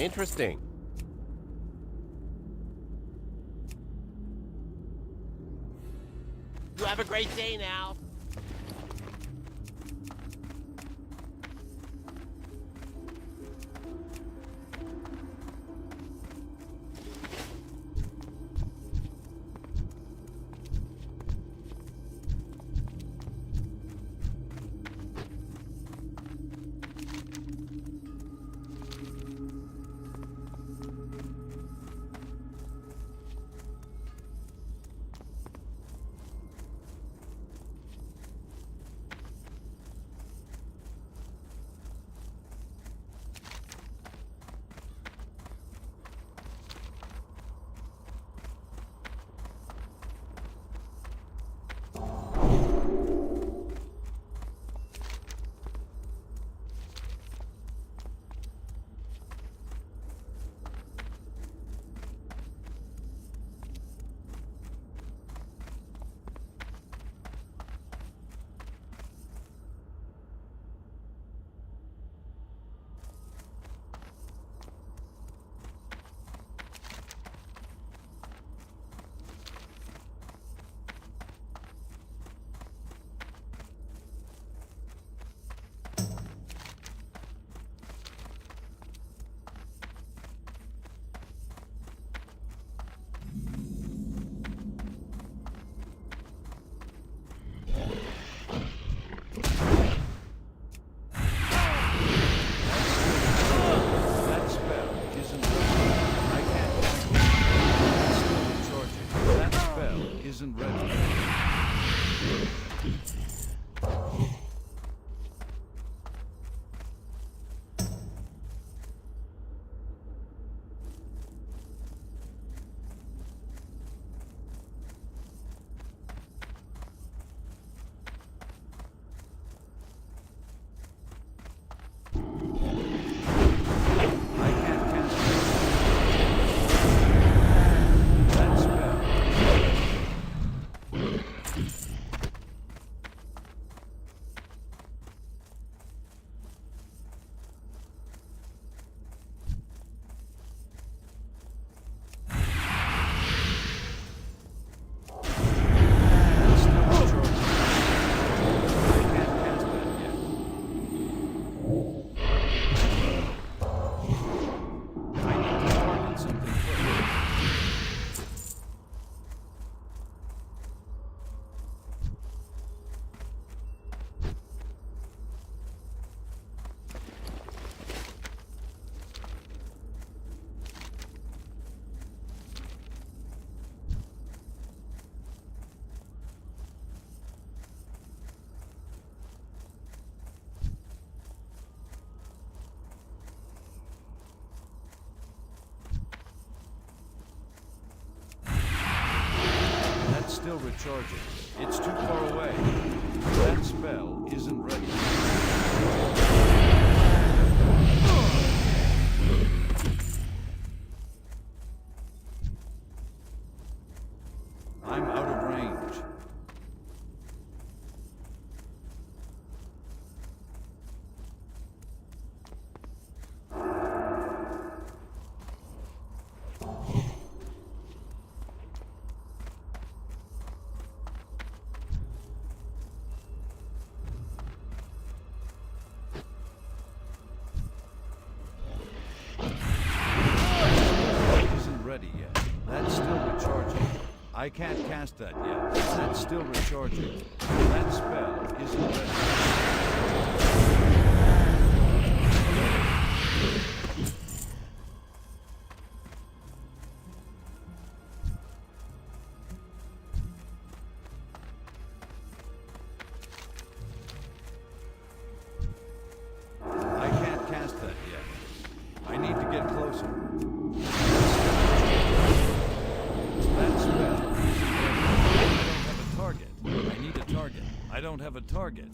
Interesting. You have a great day now. Isn't ready. Still recharging. It's too far away. That spell isn't ready. I'm out of range. Ready yet. That's still recharging. I can't cast that yet. That's still recharging. That spell isn't ready. I can't cast that yet. I need to get closer. I don't have a target.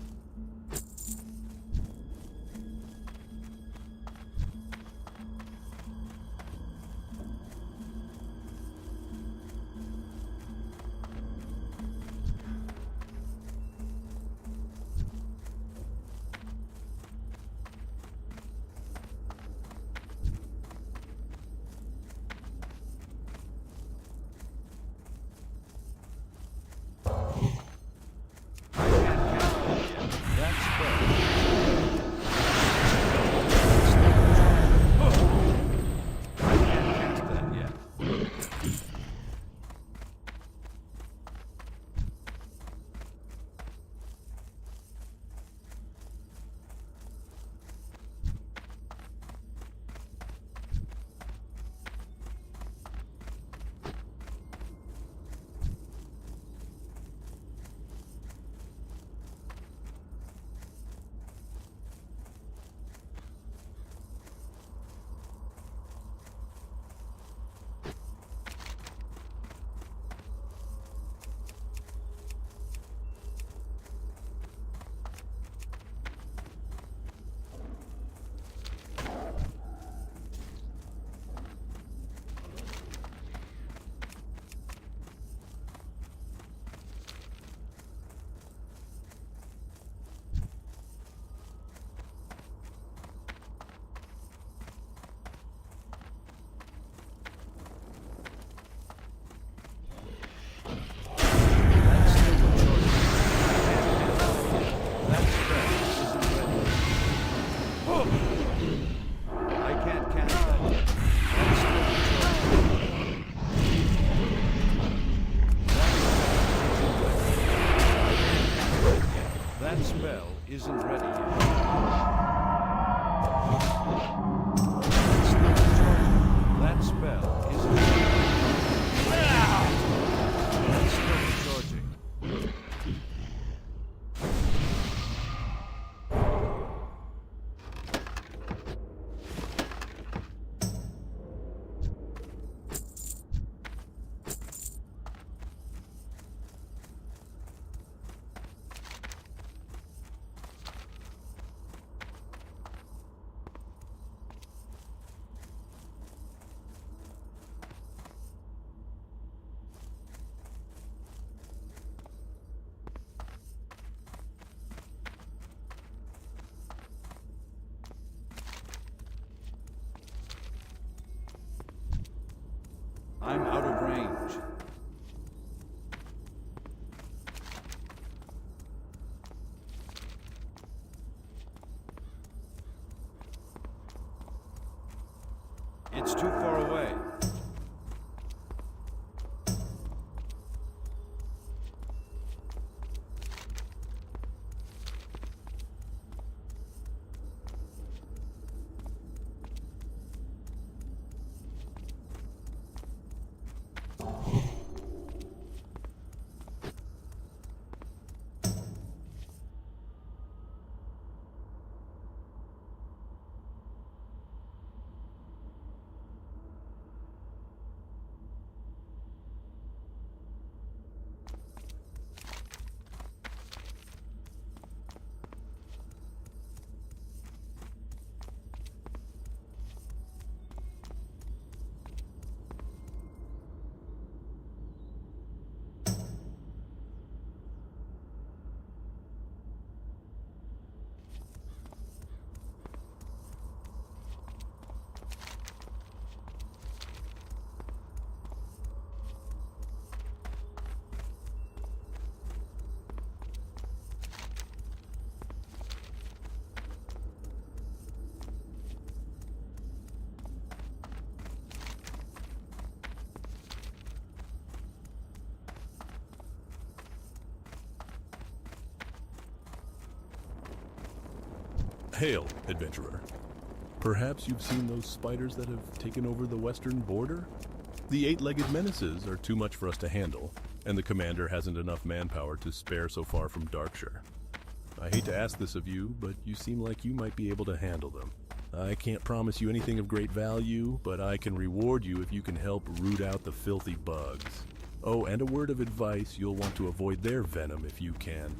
That spell isn't ready yet. That spell isn't ready yet. That's still recharging. I'm out of range. It's too far away. Hail, adventurer. Perhaps you've seen those spiders that have taken over the western border? The eight-legged menaces are too much for us to handle, and the commander hasn't enough manpower to spare so far from Darkshire. I hate to ask this of you, but you seem like you might be able to handle them. I can't promise you anything of great value, but I can reward you if you can help root out the filthy bugs. Oh, and a word of advice, you'll want to avoid their venom if you can.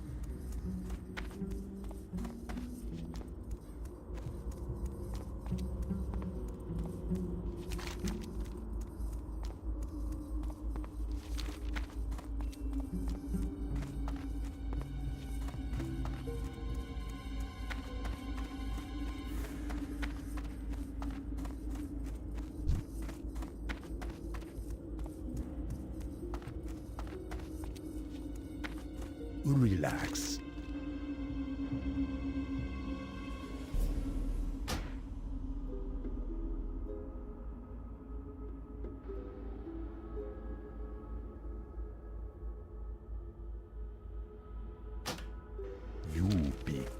Relax.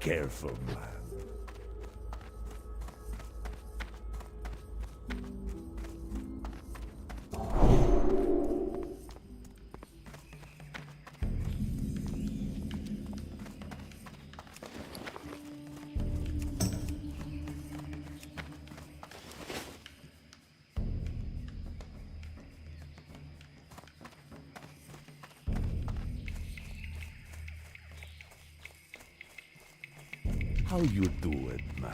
careful, man. How you doing, man?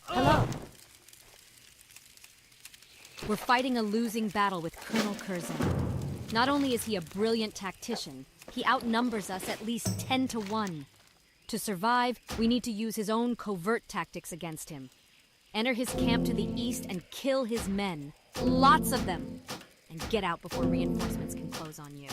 Hello. We're fighting a losing battle with Colonel Curzon. Not only is he a brilliant tactician, he outnumbers us at least 10 to 1. To survive, we need to use his own covert tactics against him. Enter his camp to the east and kill his men. Lots of them. And get out before reinforcements can close on you.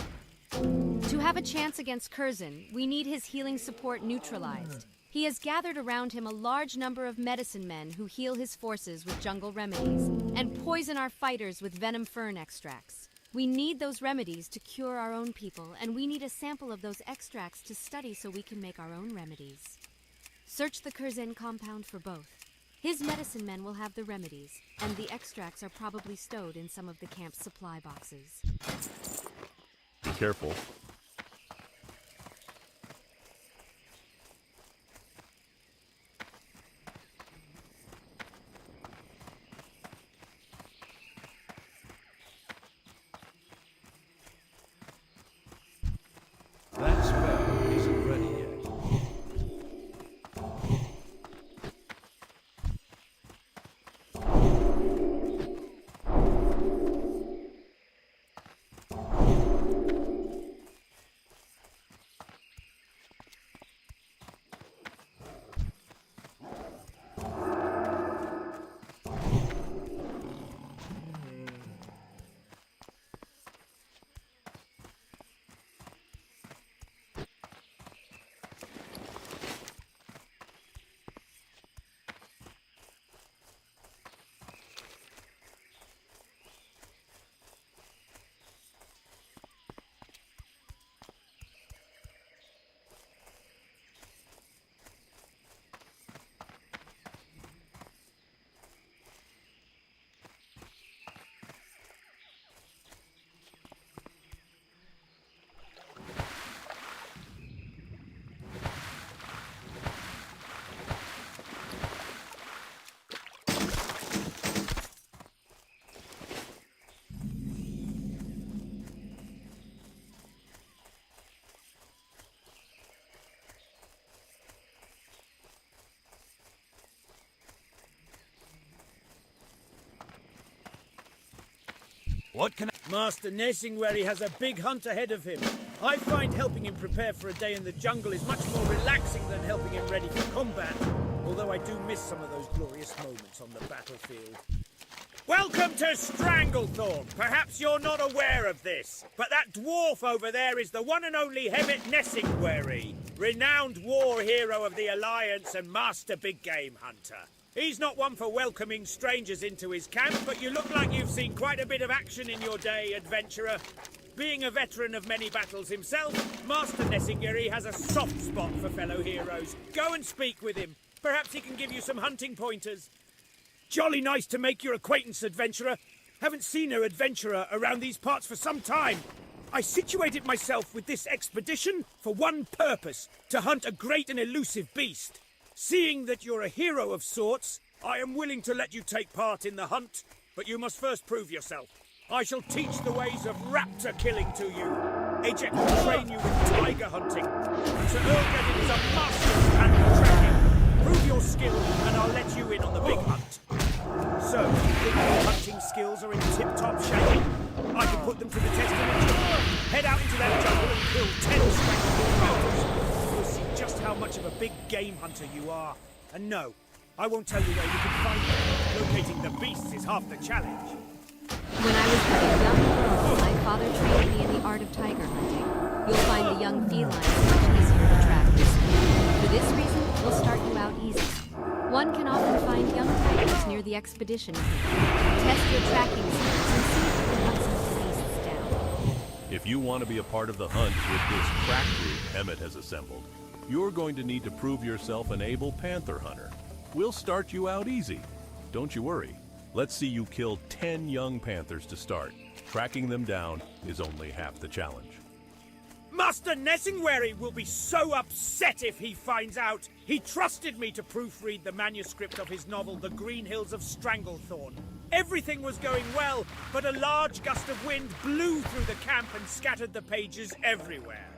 To have a chance against Curzon, we need his healing support neutralized. He has gathered around him a large number of medicine men who heal his forces with jungle remedies, and poison our fighters with venom fern extracts. We need those remedies to cure our own people, and we need a sample of those extracts to study so we can make our own remedies. Search the Curzon compound for both. His medicine men will have the remedies, and the extracts are probably stowed in some of the camp's supply boxes. Be careful. That spell isn't ready yet. What can Master Nesingwary has a big hunt ahead of him. I find helping him prepare for a day in the jungle is much more relaxing than helping him ready for combat, although I do miss some of those glorious moments on the battlefield. Welcome to Stranglethorn! Perhaps you're not aware of this, but that dwarf over there is the one and only Hemet Nesingwary, renowned war hero of the Alliance and master big game hunter. He's not one for welcoming strangers into his camp, but you look like you've seen quite a bit of action in your day, adventurer. Being a veteran of many battles himself, Master Nesingwary has a soft spot for fellow heroes. Go and speak with him. Perhaps he can give you some hunting pointers. Jolly nice to make your acquaintance, adventurer. Haven't seen an adventurer around these parts for some time. I situated myself with this expedition for one purpose, to hunt a great and elusive beast. Seeing that you're a hero of sorts, I am willing to let you take part in the hunt, but you must first prove yourself. I shall teach the ways of raptor killing to you. Ajax will train you with tiger hunting. Sir Erlgadin is a master of panther tracking. Prove your skill, and I'll let you in on the big hunt. So, you think your hunting skills are in tip-top shape? I can put them to the test in a jungle. Head out into that jungle and kill 10 strangled raptors. You'll see just how much of a big game hunter you are. And no, I won't tell you where you can find them. Locating the beasts is half the challenge. When I was but a young girl, my father trained me in the art of tiger hunting. You'll find the young felines much easier to track this way. For this reason, we'll start you out easy. One can often find young tigers near the expedition. Test your tracking skills and see if you can hunt some of the beasts down. If you want to be a part of the hunt with this crack group Emmett has assembled, you're going to need to prove yourself an able panther hunter. We'll start you out easy. Don't you worry. Let's see you kill 10 young panthers to start. Tracking them down is only half the challenge. Master Nessingwary will be so upset if he finds out. He trusted me to proofread the manuscript of his novel, The Green Hills of Stranglethorn. Everything was going well, but a large gust of wind blew through the camp and scattered the pages everywhere.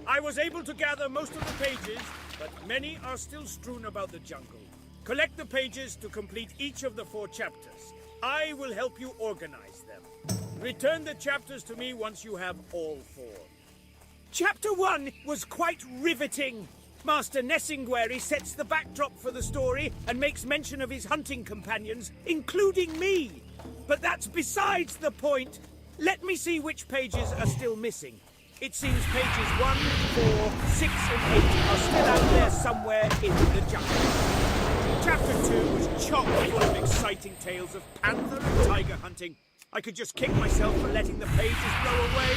I was able to gather most of the pages, but many are still strewn about the jungle. Collect the pages to complete each of the 4 chapters. I will help you organize them. Return the chapters to me once you have all 4. Chapter 1 was quite riveting. Master Nessingwary sets the backdrop for the story and makes mention of his hunting companions, including me. But that's besides the point. Let me see which pages are still missing. It seems pages 1, 4, 6, and 8 are still out there somewhere in the jungle. Chapter 2 was chock full of exciting tales of panther and tiger hunting. I could just kick myself for letting the pages blow away.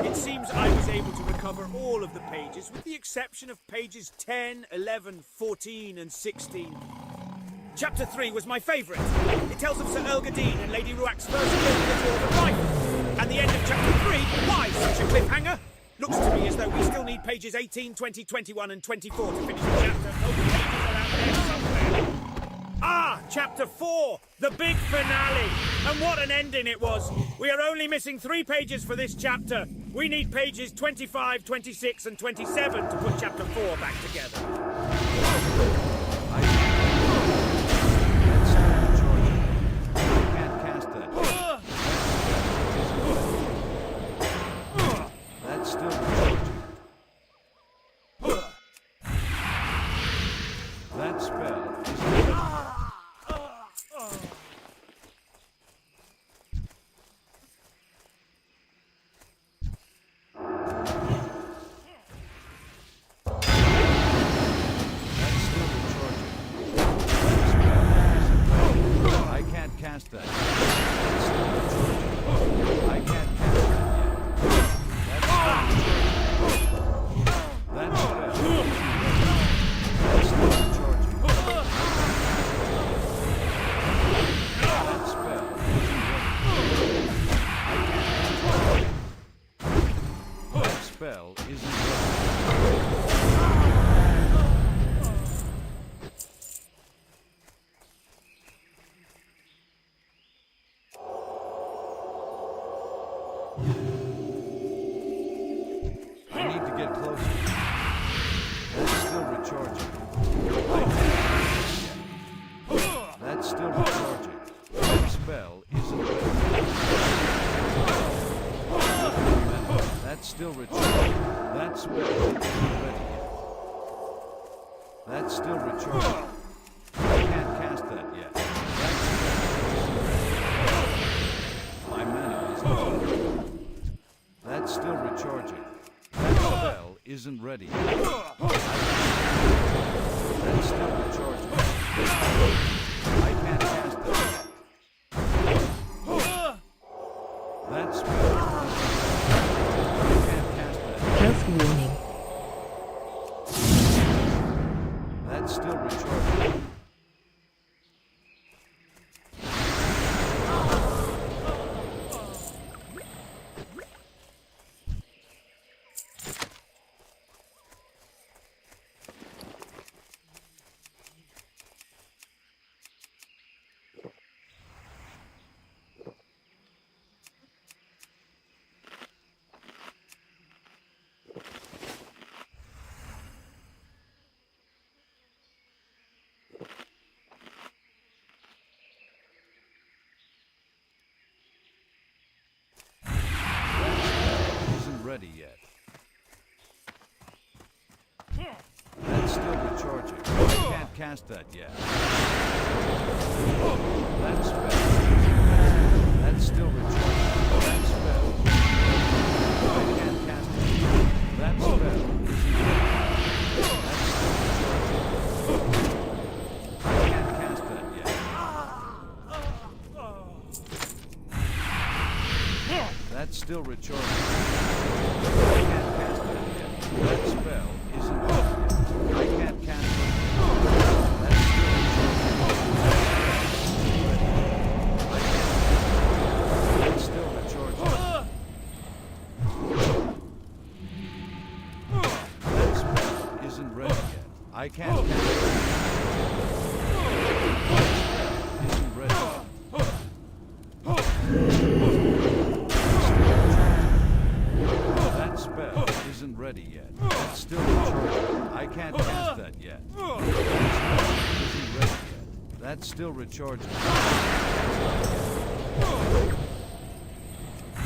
It seems I was able to recover all of the pages, with the exception of pages 10, 11, 14, and 16. Chapter 3 was my favourite. It tells of Sir Erlgadin and Lady Ruak's first kill with a dwarven rifle. And the end of Chapter 3, why such a cliffhanger? Looks to me as though we still need pages 18, 20, 21, and 24 to finish the chapter. Oh, the pages are out there somewhere. Ah, Chapter 4, the big finale. And what an ending it was. We are only missing 3 pages for this chapter. We need pages 25, 26, and 27 to put Chapter 4 back together. Still recharging. That spell isn't ready yet. That's still recharging. I can't cast that yet. That spell isn't ready. My mana is low. That's still recharging. That spell isn't ready yet. That's still recharging. I can't cast that yet. That spell. Health warning. That's still recharging. ready yet. That's still recharging. I can't cast that yet. That spell isn't ready. That's still recharging. That spell. I can't cast it. That spell isn't ready. That's still recharging. I can't cast that yet. That's still recharging. I can't cast that yet.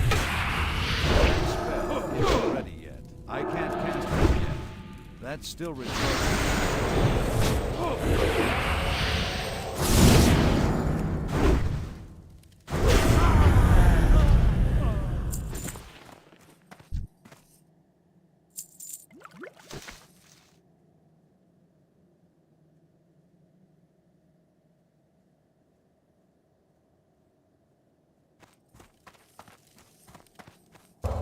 That spell isn't ready yet. I can't cast it. That's still recharging. I can't. That's still recharging. That spell isn't ready yet. I can't cast it. That spell isn't ready yet. That spell isn't ready yet. It's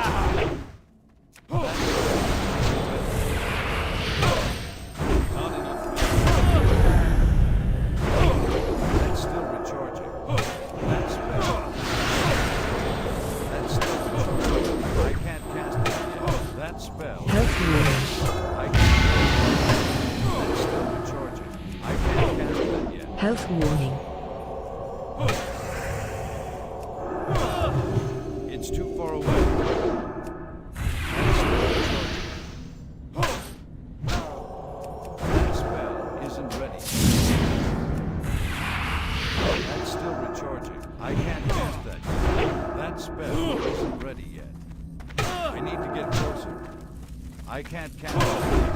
still recharging. I can't cast that yet. That spell isn't ready yet. That's still recharging. That spell isn't ready yet. I can't cast that yet. That's still recharging. Health warning. It's too far away. That spell isn't ready. That's still recharging. I can't cast that yet. That spell isn't ready yet. I need to get closer. I can't cast that yet.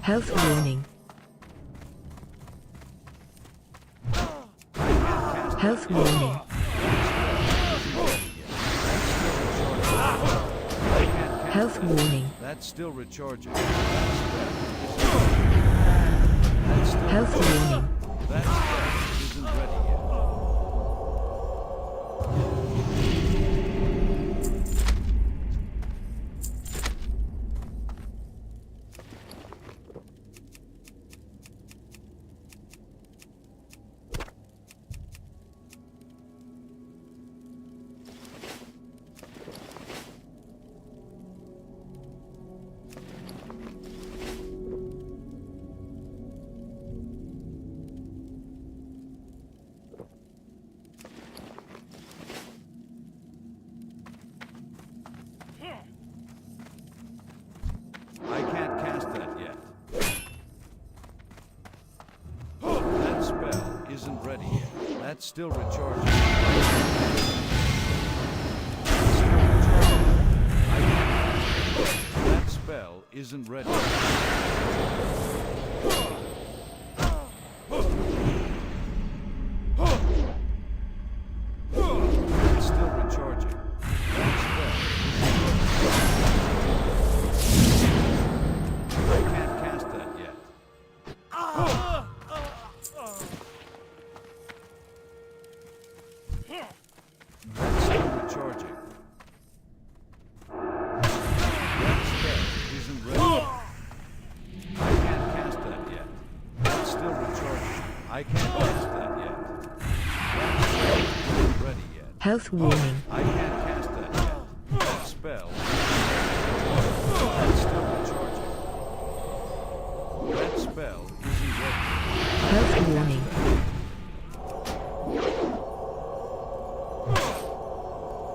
Health warning. Health warning. Health warning. That's still recharging. Health warning. That spell isn't ready yet. That's still recharging. That spell isn't ready. That's still recharging. That spell isn't ready. I can't cast that yet. That's still recharging. That spell isn't ready. I can't cast that yet. That's still recharging. I can't cast that yet. That spell isn't ready yet. Health warning. I can't cast that yet. That spell that's still recharging. That spell isn't ready. Health warning.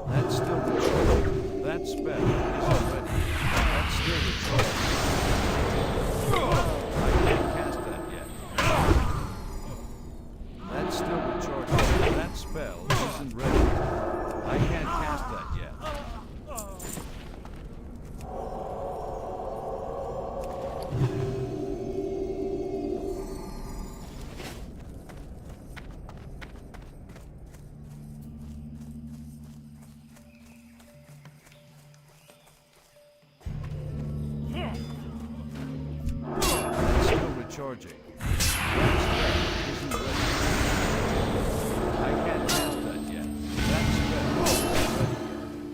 That's still recharging. That spell isn't ready. That's still recharging. I can't cast that yet. That's still recharging. That spell isn't ready. I can't cast that yet. That's still recharging. That spell isn't ready. I can't cast that yet. That spell isn't ready yet.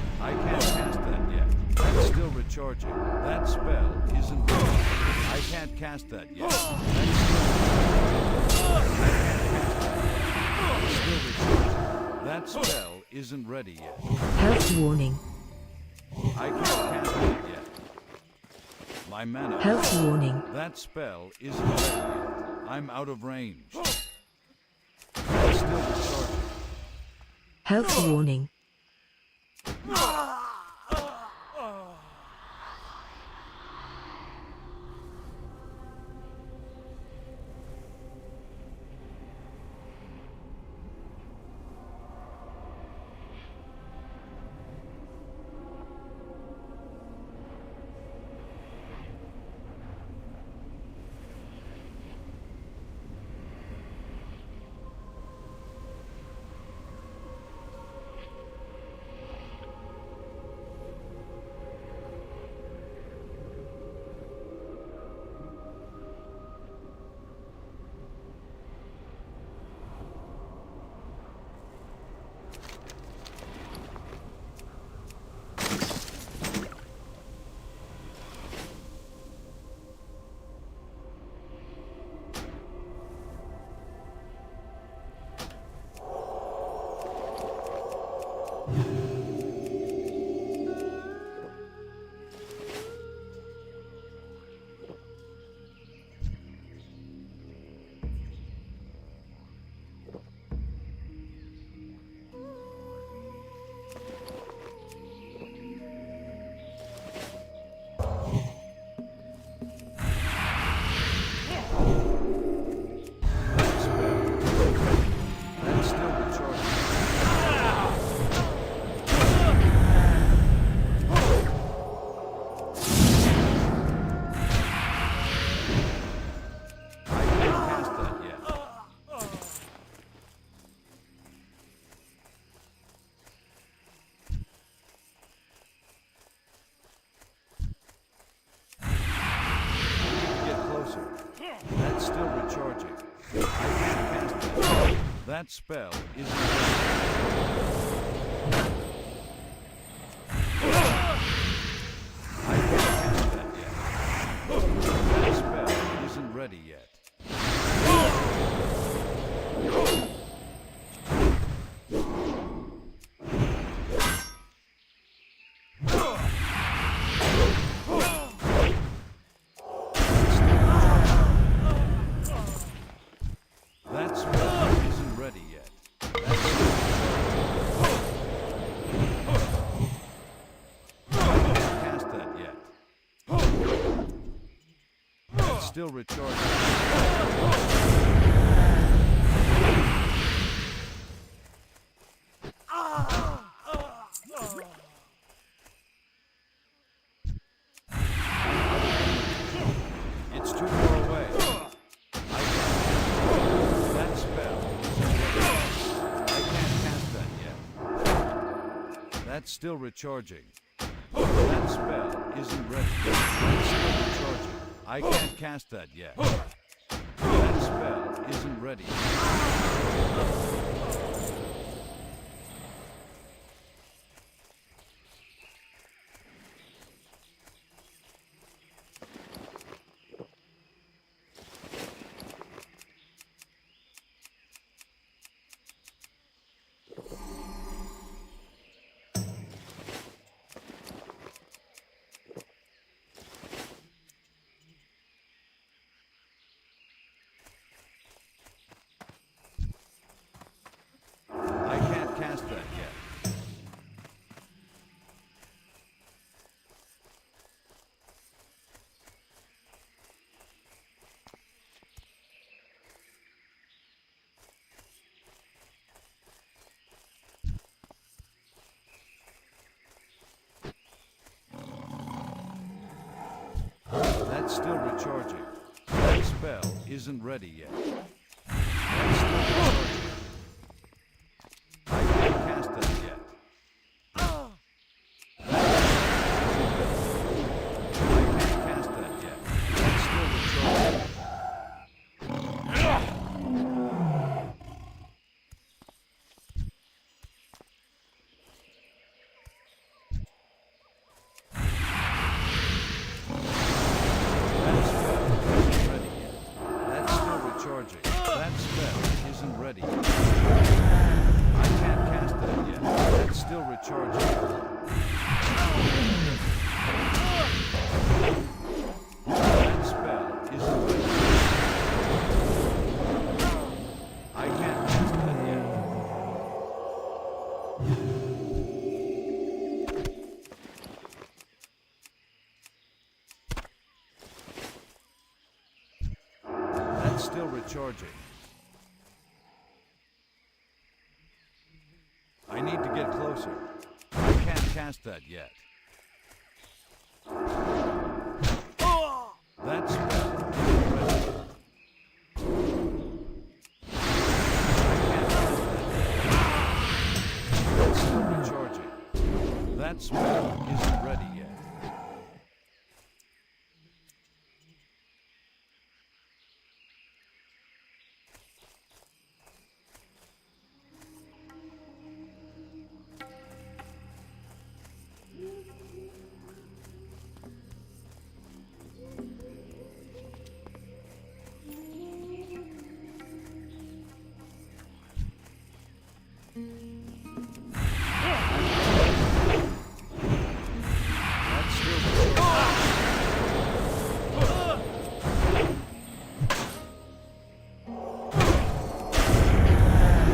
I can't cast that yet. That's still recharging. That spell isn't ready. I can't cast that yet. That's still recharging. That spell isn't ready yet. Health warning. I can't cast it yet. My mana. Health warning. That spell isn't ready yet. I'm out of range. That's still recharging. Health warning. That's still recharging. I can't cast it. That spell isn't I can't cast that yet. That spell isn't ready yet. Still recharging. That's still recharging. That spell isn't ready. That's still recharging. I can't cast that yet. That spell isn't ready. I can't cast that yet. That's still recharging. That spell isn't ready yet. That's still recharging. I can't cast that yet. I can't cast that yet. That's still recharging. That spell isn't ready yet. That's still recharging. That spell isn't ready yet. I can't cast that yet. That's still recharging. That spell isn't ready. I can't cast that yet. That's still recharging. I need to get closer. I can't cast that yet. That spell isn't ready. I can't cast that yet. That's still recharging. That spell isn't ready yet. That's still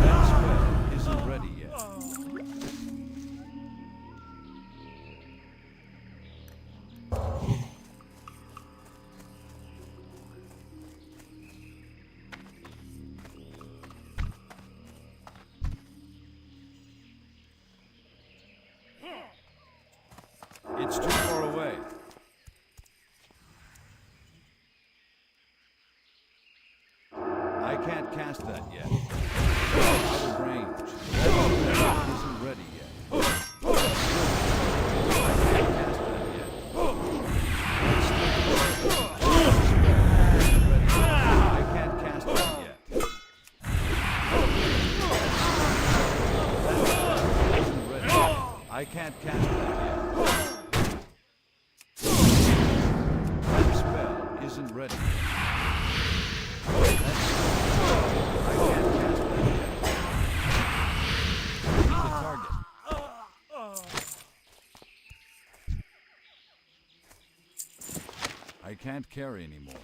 that spell isn't ready yet. It's too far away. I can't cast that yet. Out of range. That spell isn't ready yet. That's still recharging. I can't cast that yet. That's still recharging. I can't cast that yet. That isn't ready. I can't cast that yet. That spell isn't ready. That's I can't cast that yet. The target. I can't carry anymore.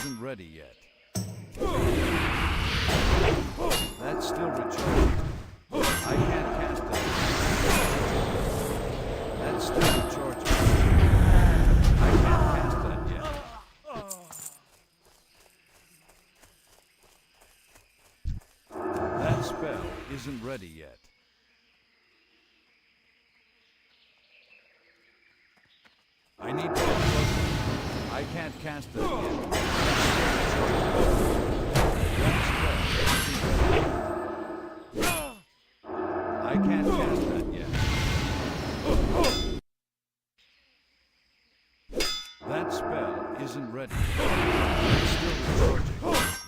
isn't ready yet. That's still recharging. I can't cast that. That's still recharging. I can't cast that yet. That spell isn't ready yet. I need to get closer. I can't cast that yet. That spell isn't ready. I can't cast that yet. That spell isn't ready. It's still recharging.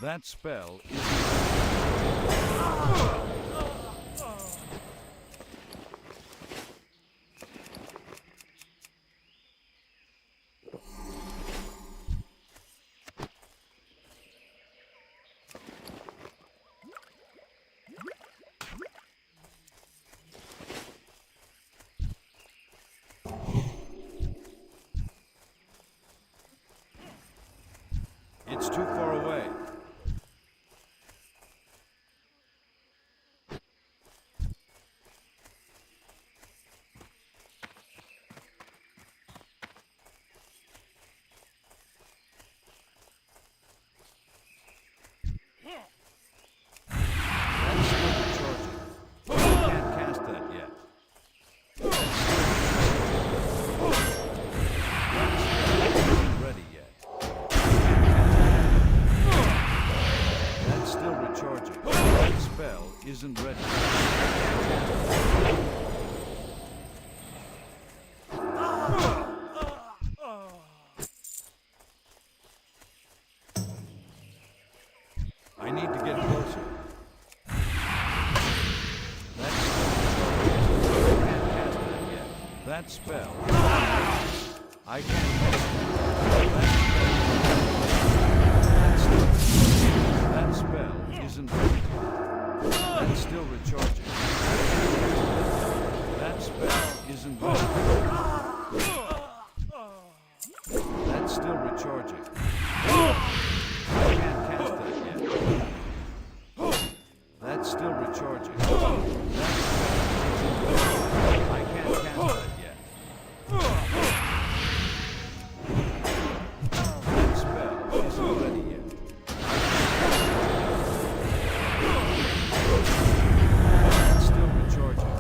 That spell isn't ready. It's too far away. That's still recharging. I can't cast that yet. That spell isn't ready yet. That's still recharging. That spell isn't ready. I need to get closer. That's still recharging. I can't cast that yet. That spell. I can't cast that. That spell isn't ready. That's still recharging. That spell isn't ready. That's still recharging. I can't cast that yet. That's still recharging. That spell isn't ready. I can't cast that yet. That spell isn't ready yet. That's still recharging.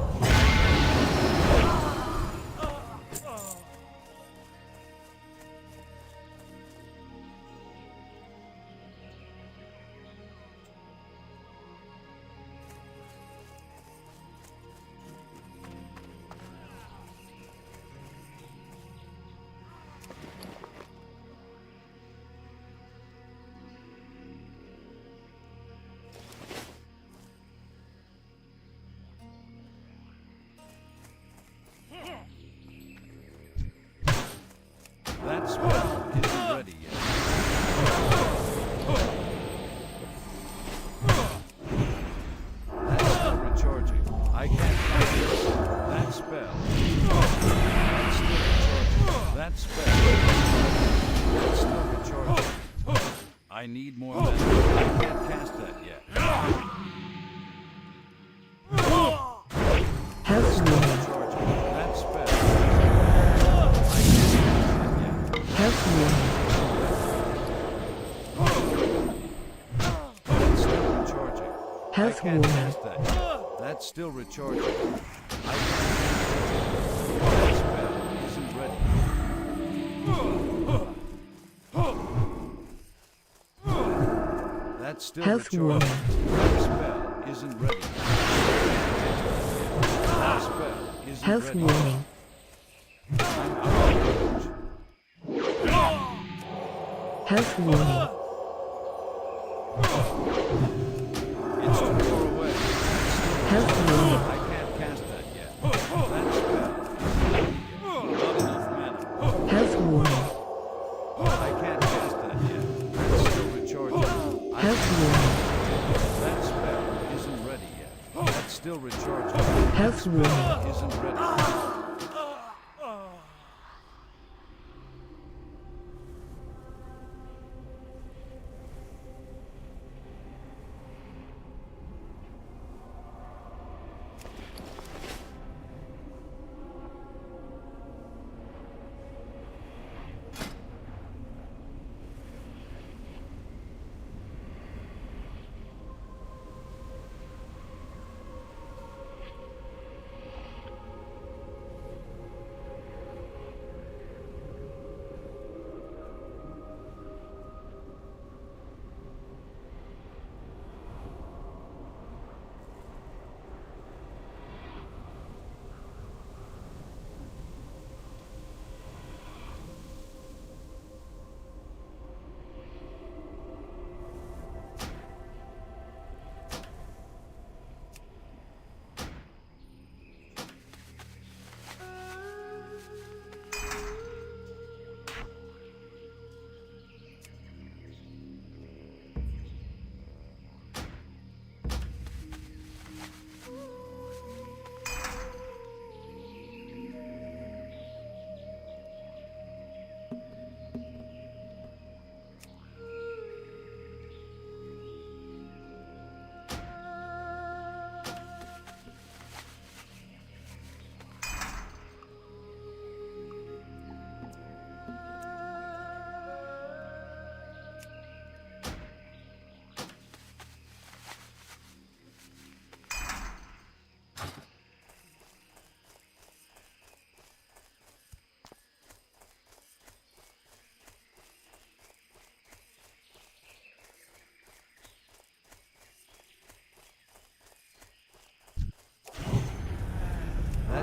That spell isn't ready yet. That's still recharging. I can't cast it. That spell. That's still recharging. That spell. That's still recharging. I need more mana. I can't cast that yet. Health Still warning. recharging. That spell. Health warning. That's still recharging. Health I can't warning. cast that yet. That's still recharging. I can't cast that. That spell isn't ready. That's still Health recharging. warning. That spell isn't ready. That spell isn't Health ready. warning. I'm out of range. Health warning. It's too far away. Health warning. I can't cast that yet. That spell isn't ready yet. Not enough mana. Health warning. I can't cast that yet. It's still recharging. Health warning. That spell isn't ready yet. That's still recharging. Health warning. Isn't ready.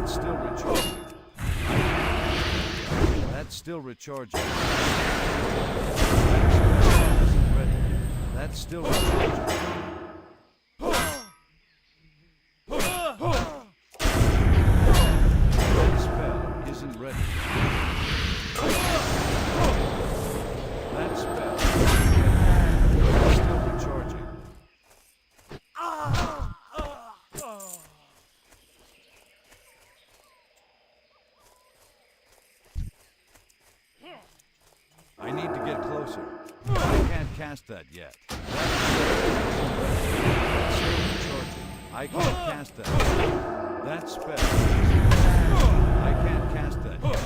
That's still recharging. That's still recharging. That's still recharging. That spell isn't ready. That spell is still recharging. I need to get closer. I can't cast that yet. That's still recharging. I can't cast that. That spell. I can't cast that yet.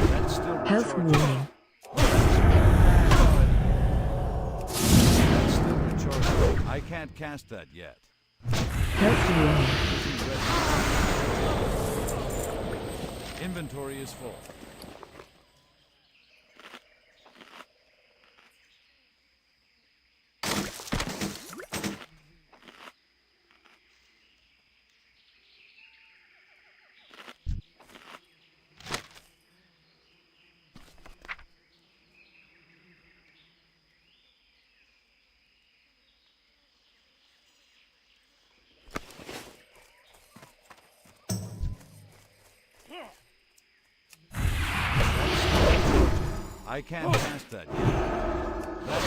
That's still Health recharging. warning. That's still recharging. I can't cast that yet. Health warning. Isn't ready. Inventory is full. I can't cast that yet. That's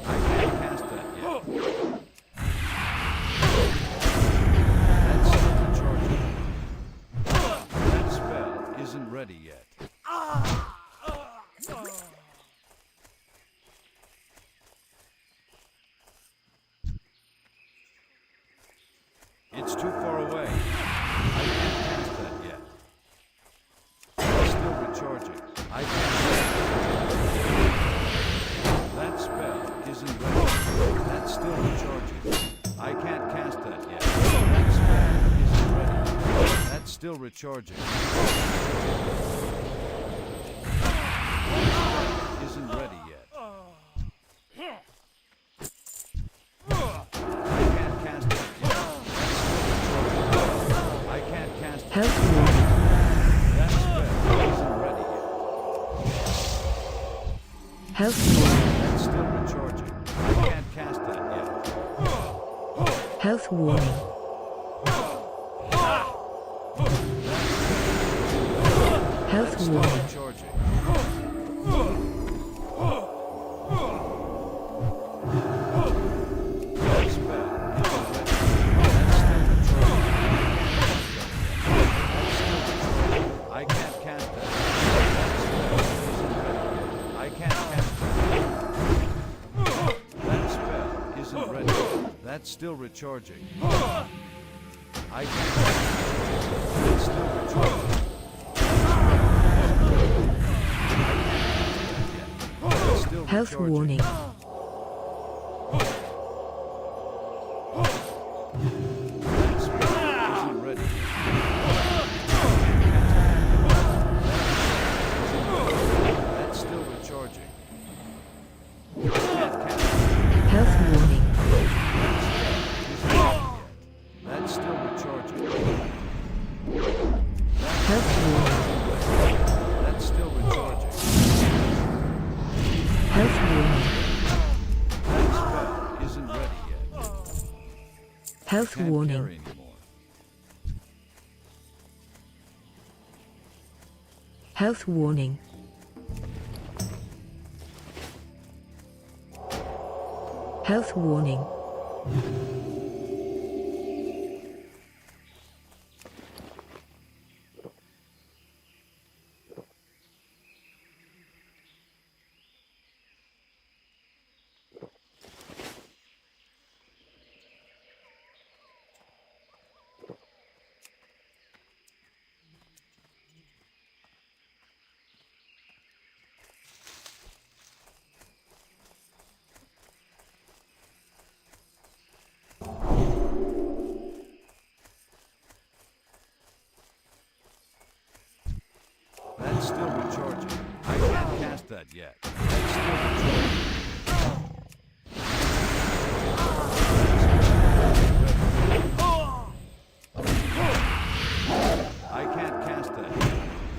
I can't cast that yet. That's still recharging. That spell isn't ready yet. It's too far away. I can't cast that yet. Recharging. I can't. That spell isn't ready. That's still recharging. I can't cast that yet. That spell isn't ready. That's still recharging. That spell isn't ready yet. I can't cast it yet. That's still recharging. I can't cast it. Health warning. That spell isn't ready yet. Health warning. That's still recharging. I can't cast that yet. Health warning. Health That's still warning. recharging. That spell isn't ready. That's still recharging. I can't cast that. That spell isn't ready yet. I can't cast that. That spell isn't ready. That's still recharging. I can't cast that. It's still recharging. Health warning. That spell isn't ready. That's still recharging. Can't cast it. Health warning. That's still recharging. Health warning. That's still recharging. Health warning. That spell isn't ready yet. Health Can't warning. carry anymore. Health warning. Health warning. That's still recharging. I can't cast that yet. That's still recharging.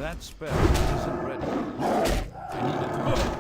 That spell isn't ready. I need it to be.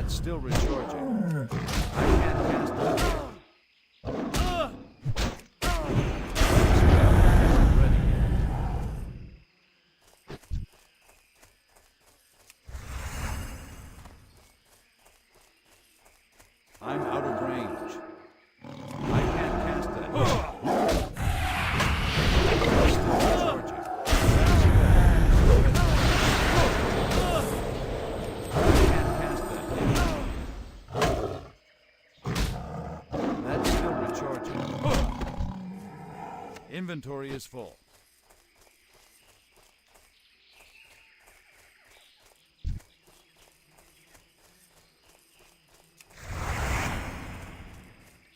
Still recharging. I can't cast it. Ready. I'm out of range. I can't cast that. Still recharging. Inventory is full.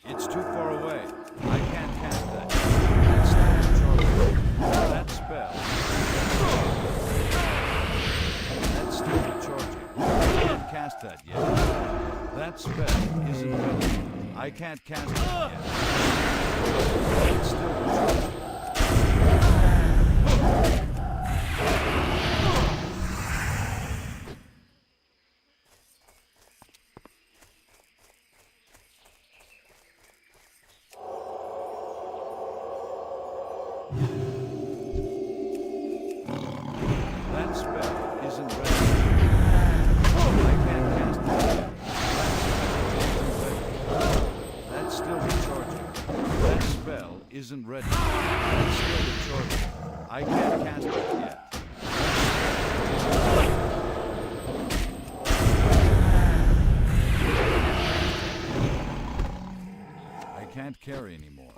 It's too far away. I can't cast that. That's still recharging. That spell. That's still recharging. I can't cast that yet. That spell isn't ready. I can't cast it yet. It's still recharging. That spell isn't ready. I can't cast it yet. That spell isn't ready. That's still recharging. That spell isn't ready. That's still recharging. I can't cast it yet. I can't carry anymore.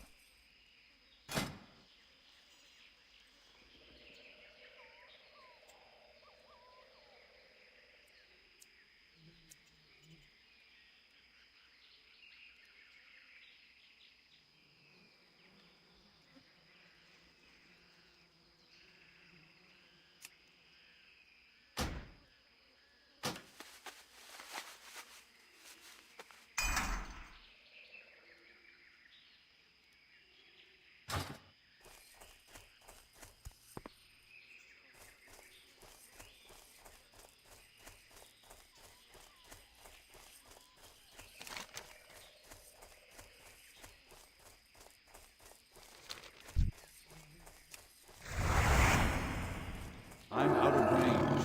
I'm out of range.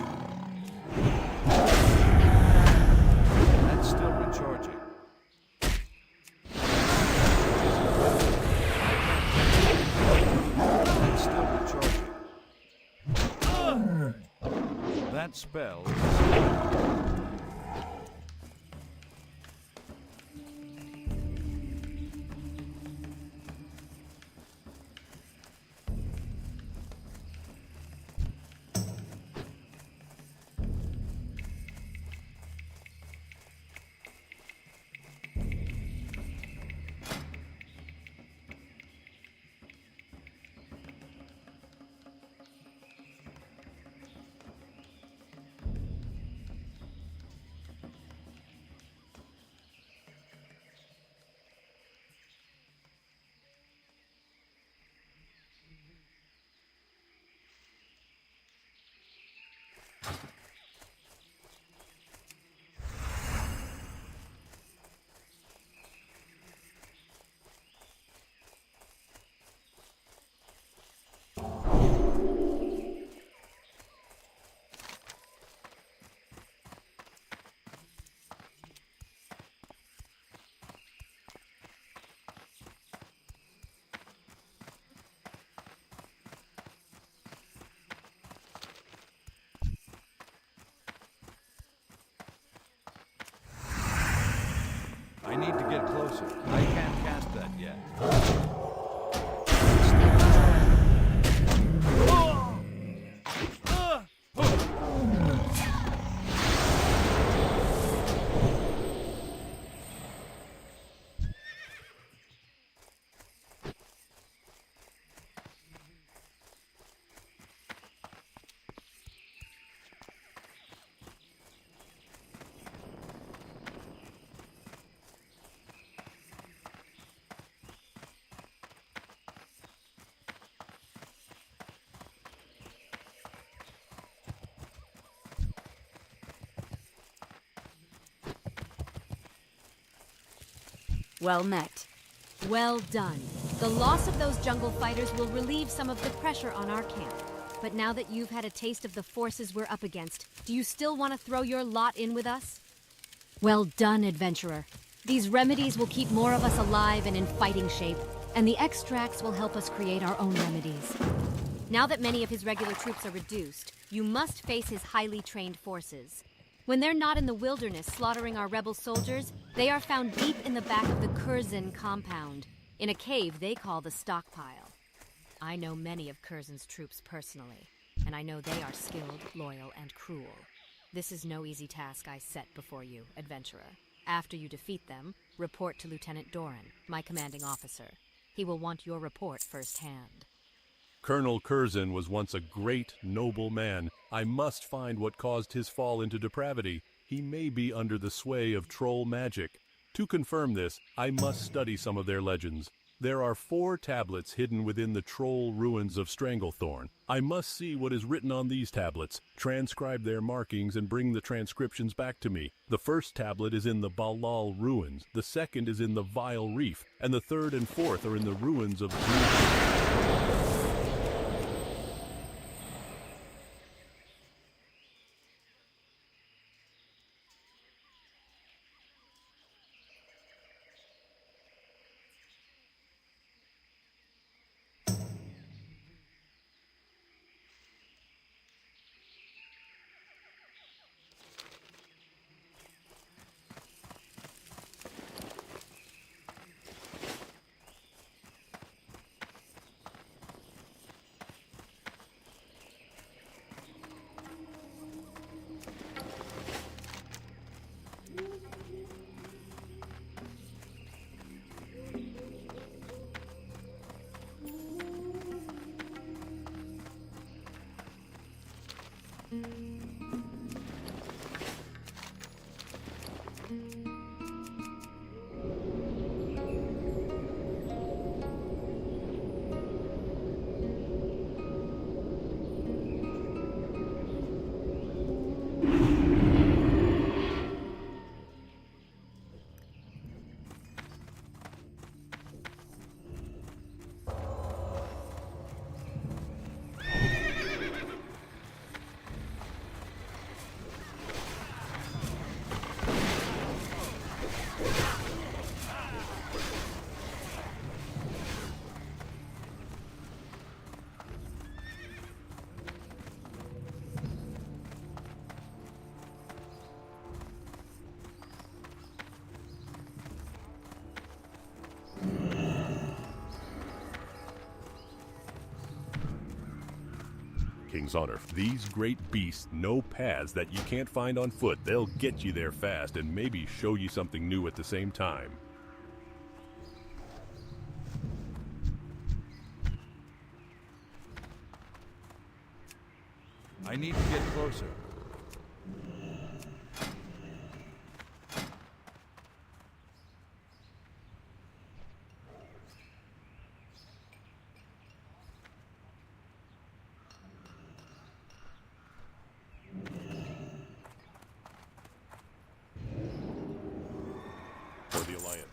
That's still recharging. That's still recharging. That spell is... I need to get closer. I can't cast that yet. Well met. Well done. The loss of those jungle fighters will relieve some of the pressure on our camp. But now that you've had a taste of the forces we're up against, do you still want to throw your lot in with us? Well done, adventurer. These remedies will keep more of us alive and in fighting shape, and the extracts will help us create our own remedies. Now that many of his regular troops are reduced, you must face his highly trained forces. When they're not in the wilderness slaughtering our rebel soldiers, they are found deep in the back of the Curzon compound, in a cave they call the Stockpile. I know many of Curzon's troops personally, and I know they are skilled, loyal, and cruel. This is no easy task I set before you, adventurer. After you defeat them, report to Lieutenant Doran, my commanding officer. He will want your report firsthand. Colonel Curzon was once a great, noble man. I must find what caused his fall into depravity. He may be under the sway of troll magic. To confirm this, I must study some of their legends. There are 4 tablets hidden within the troll ruins of Stranglethorn. I must see what is written on these tablets, transcribe their markings, and bring the transcriptions back to me. The first tablet is in the Balal ruins, the second is in the Vile Reef, and the third and fourth are in the ruins of King's Honor. These great beasts know paths that you can't find on foot. They'll get you there fast and maybe show you something new at the same time. I need to get closer. For the Alliance.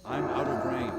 I'm out of range.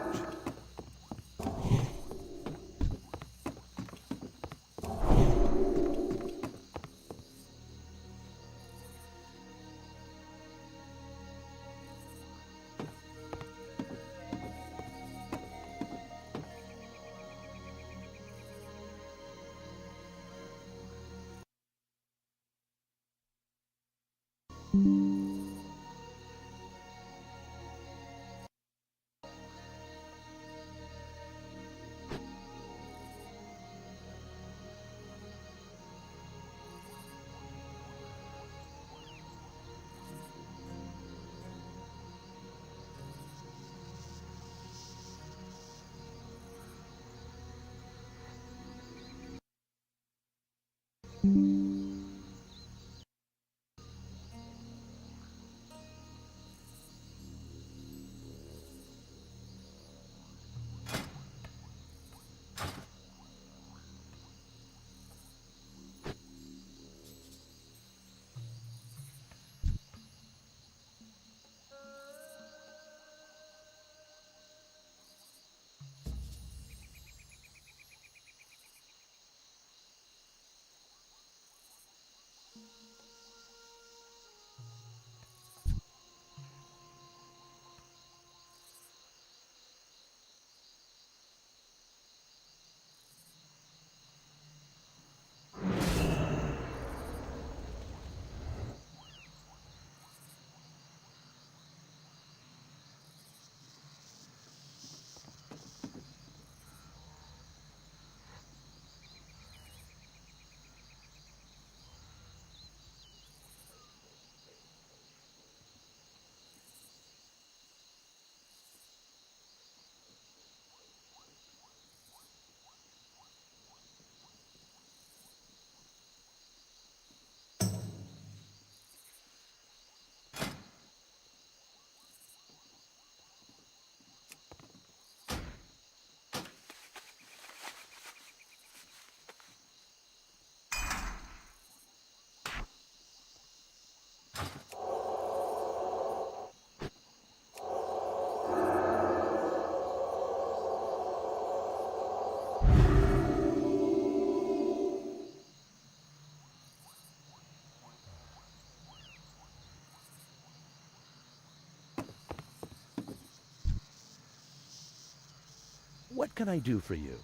What can I do for you?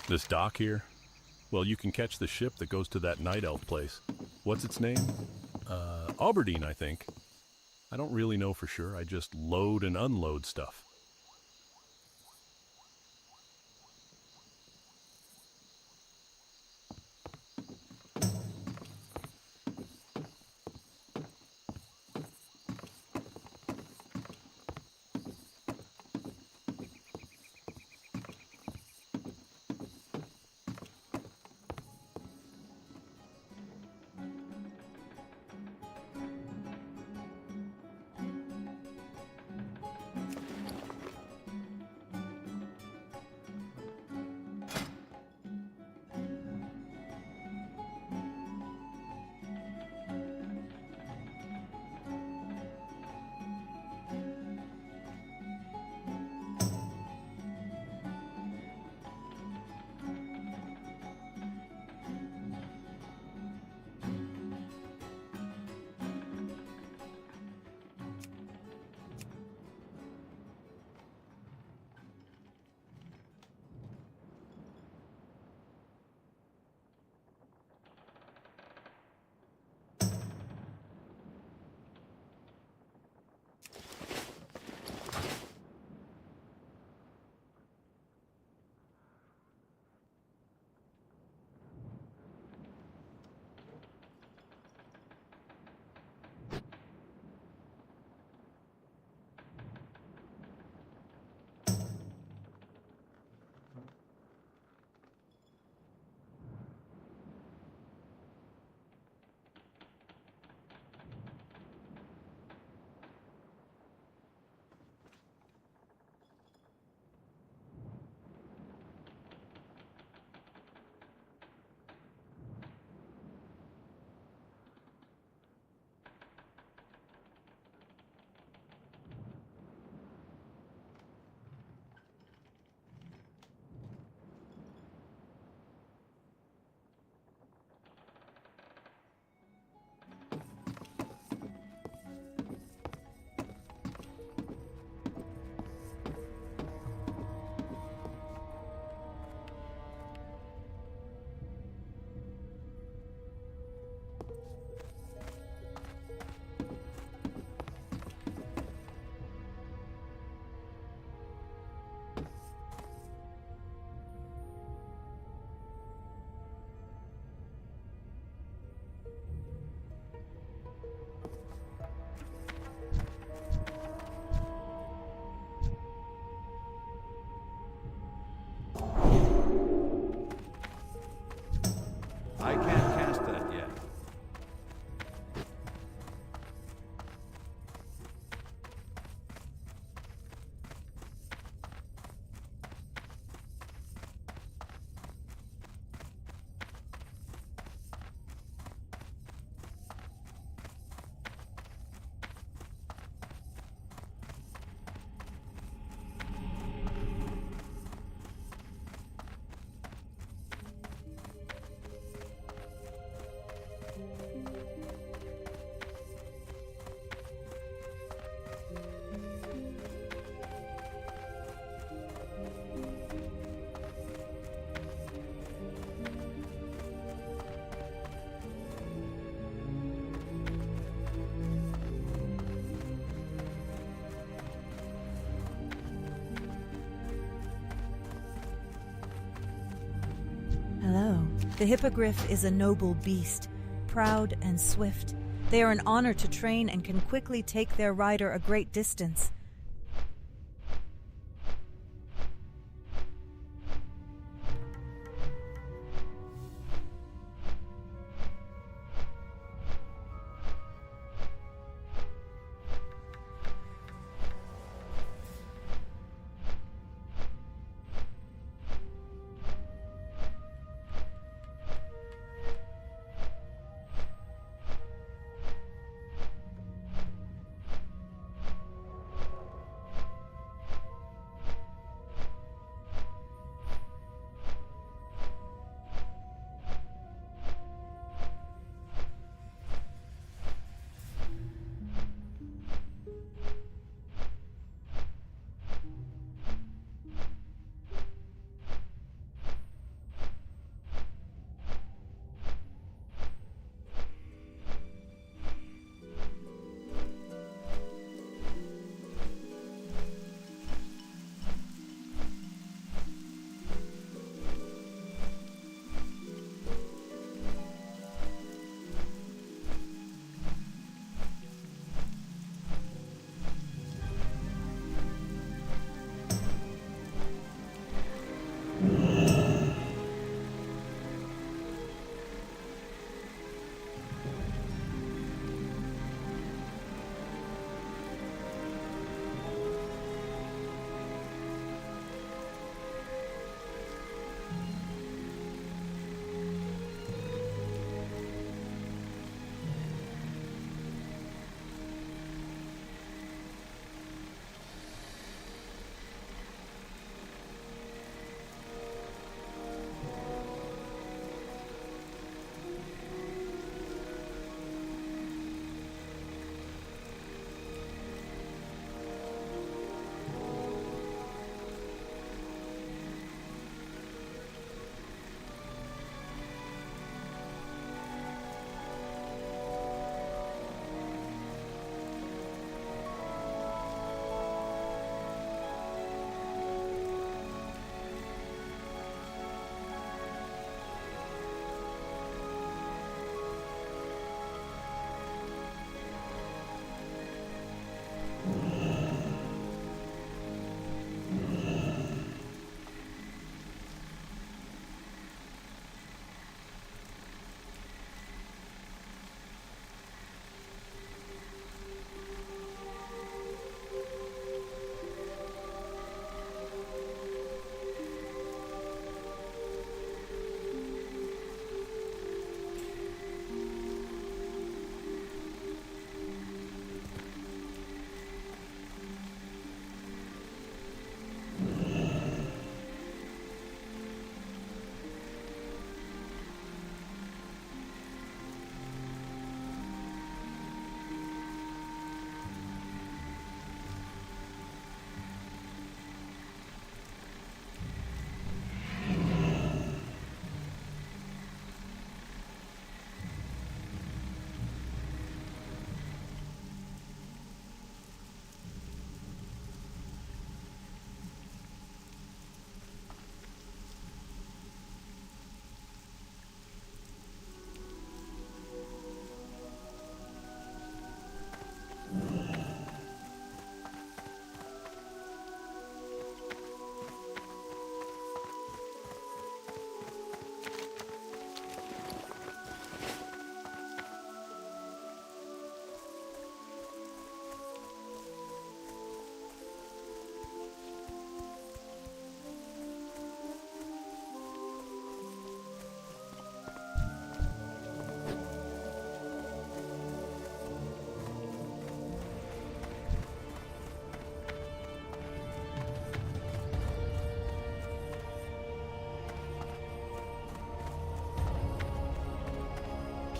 This dock here? Well, you can catch the ship that goes to that night elf place. What's its name? Aberdeen, I think. I don't really know for sure. I just load and unload stuff. The hippogriff is a noble beast, proud and swift. They are an honor to train and can quickly take their rider a great distance.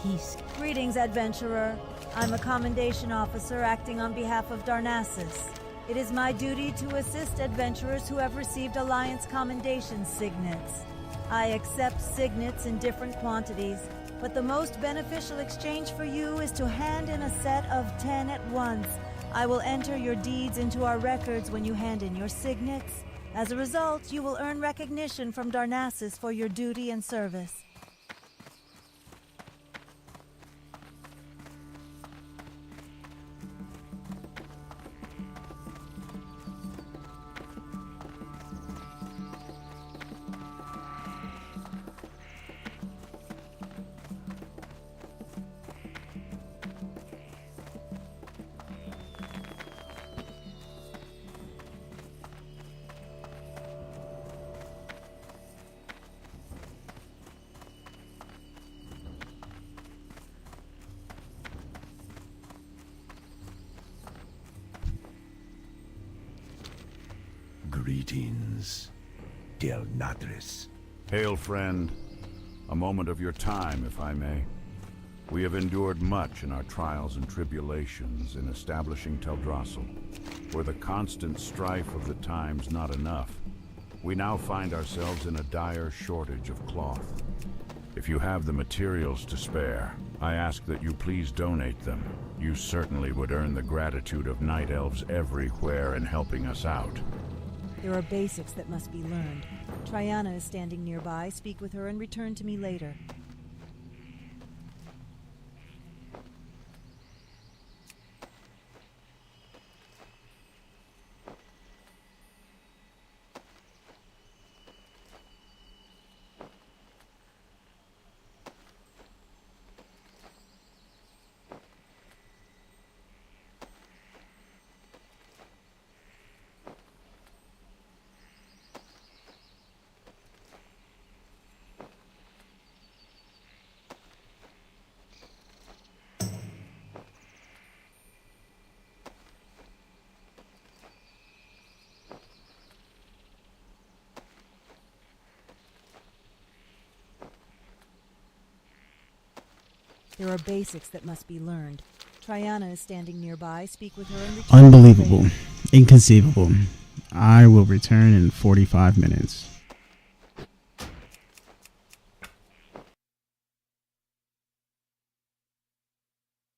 Peace. Greetings, adventurer. I'm a commendation officer acting on behalf of Darnassus. It is my duty to assist adventurers who have received Alliance commendation signets. I accept signets in different quantities, but the most beneficial exchange for you is to hand in a set of 10 at once. I will enter your deeds into our records when you hand in your signets. As a result, you will earn recognition from Darnassus for your duty and service. Greetings, Del Natris. Hail, friend. A moment of your time, if I may. We have endured much in our trials and tribulations in establishing Teldrassil. Were the constant strife of the times not enough, we now find ourselves in a dire shortage of cloth. If you have the materials to spare, I ask that you please donate them. You certainly would earn the gratitude of night elves everywhere in helping us out. There are basics that must be learned. Triana is standing nearby. Speak with her and return to me later. There are basics that must be learned. Triana is standing nearby. Speak with her and return. Unbelievable. Inconceivable. I will return in 45 minutes.